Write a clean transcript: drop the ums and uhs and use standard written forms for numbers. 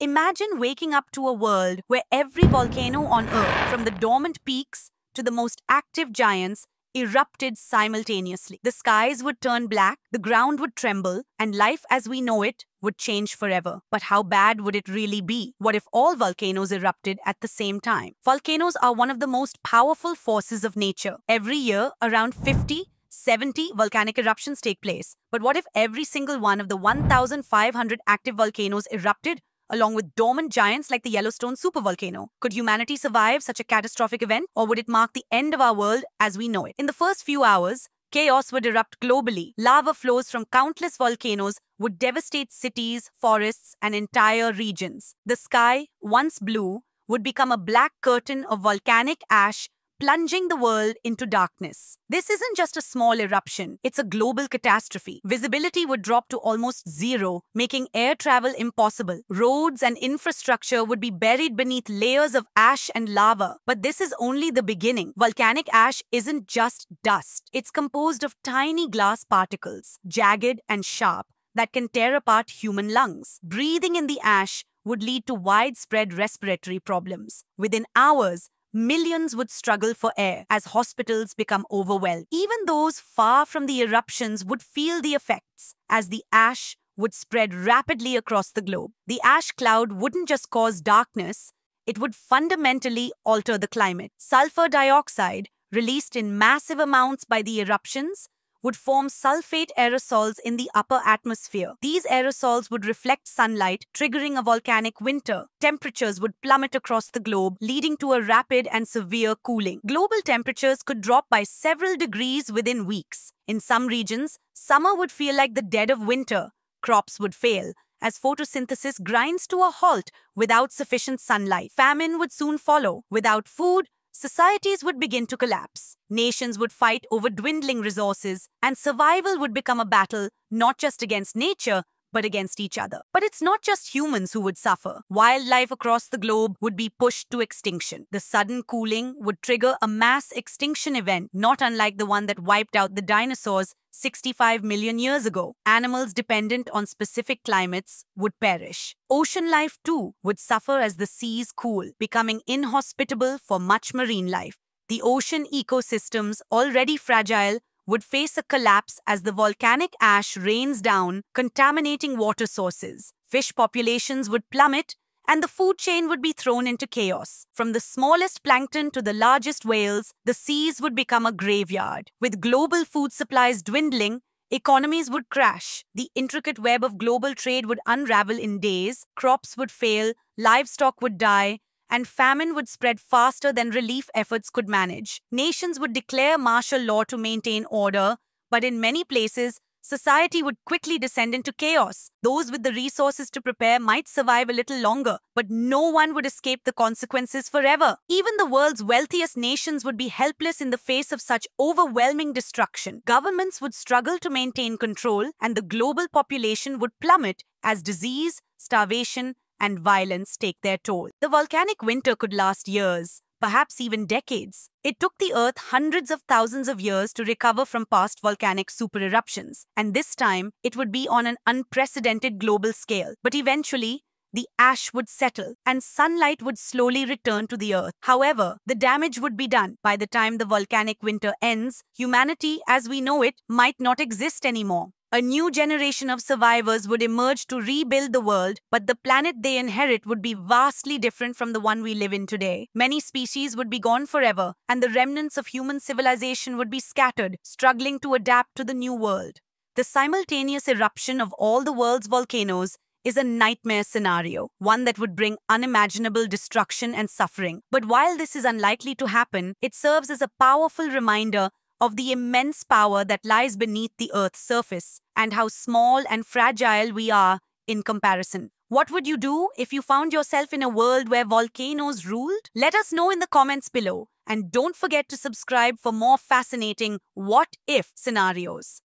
Imagine waking up to a world where every volcano on Earth, from the dormant peaks to the most active giants, erupted simultaneously. The skies would turn black, the ground would tremble, and life as we know it would change forever. But how bad would it really be? What if all volcanoes erupted at the same time? Volcanoes are one of the most powerful forces of nature. Every year, around 70 volcanic eruptions take place. But what if every single one of the 1,500 active volcanoes erupted, along with dormant giants like the Yellowstone supervolcano? Could humanity survive such a catastrophic event, or would it mark the end of our world as we know it? In the first few hours, chaos would erupt globally. Lava flows from countless volcanoes would devastate cities, forests, and entire regions. The sky, once blue, would become a black curtain of volcanic ash, plunging the world into darkness. This isn't just a small eruption, it's a global catastrophe. Visibility would drop to almost zero, making air travel impossible. Roads and infrastructure would be buried beneath layers of ash and lava. But this is only the beginning. Volcanic ash isn't just dust. It's composed of tiny glass particles, jagged and sharp, that can tear apart human lungs. Breathing in the ash would lead to widespread respiratory problems. Within hours, millions would struggle for air as hospitals become overwhelmed. Even those far from the eruptions would feel the effects as the ash would spread rapidly across the globe. The ash cloud wouldn't just cause darkness, it would fundamentally alter the climate. Sulfur dioxide, released in massive amounts by the eruptions, would form sulfate aerosols in the upper atmosphere. These aerosols would reflect sunlight, triggering a volcanic winter. Temperatures would plummet across the globe, leading to a rapid and severe cooling. Global temperatures could drop by several degrees within weeks. In some regions, summer would feel like the dead of winter. Crops would fail, as photosynthesis grinds to a halt without sufficient sunlight. Famine would soon follow. Without food, societies would begin to collapse. Nations would fight over dwindling resources, and survival would become a battle not just against nature, but against each other. But it's not just humans who would suffer. Wildlife across the globe would be pushed to extinction. The sudden cooling would trigger a mass extinction event, not unlike the one that wiped out the dinosaurs 65 million years ago. Animals dependent on specific climates would perish. Ocean life, too, would suffer as the seas cool, becoming inhospitable for much marine life. The ocean ecosystems, already fragile, would face a collapse as the volcanic ash rains down, contaminating water sources. Fish populations would plummet, and the food chain would be thrown into chaos. From the smallest plankton to the largest whales, the seas would become a graveyard. With global food supplies dwindling, economies would crash. The intricate web of global trade would unravel in days, crops would fail, livestock would die, and famine would spread faster than relief efforts could manage. Nations would declare martial law to maintain order, but in many places, society would quickly descend into chaos. Those with the resources to prepare might survive a little longer, but no one would escape the consequences forever. Even the world's wealthiest nations would be helpless in the face of such overwhelming destruction. Governments would struggle to maintain control, and the global population would plummet as disease, starvation, and violence take their toll. The volcanic winter could last years, perhaps even decades. It took the Earth hundreds of thousands of years to recover from past volcanic supereruptions, and this time it would be on an unprecedented global scale. But eventually, the ash would settle, and sunlight would slowly return to the Earth. However, the damage would be done. By the time the volcanic winter ends, humanity as we know it might not exist anymore. A new generation of survivors would emerge to rebuild the world, but the planet they inherit would be vastly different from the one we live in today. Many species would be gone forever, and the remnants of human civilization would be scattered, struggling to adapt to the new world. The simultaneous eruption of all the world's volcanoes is a nightmare scenario, one that would bring unimaginable destruction and suffering. But while this is unlikely to happen, it serves as a powerful reminder of the immense power that lies beneath the Earth's surface and how small and fragile we are in comparison. What would you do if you found yourself in a world where volcanoes ruled? Let us know in the comments below, and don't forget to subscribe for more fascinating what-if scenarios.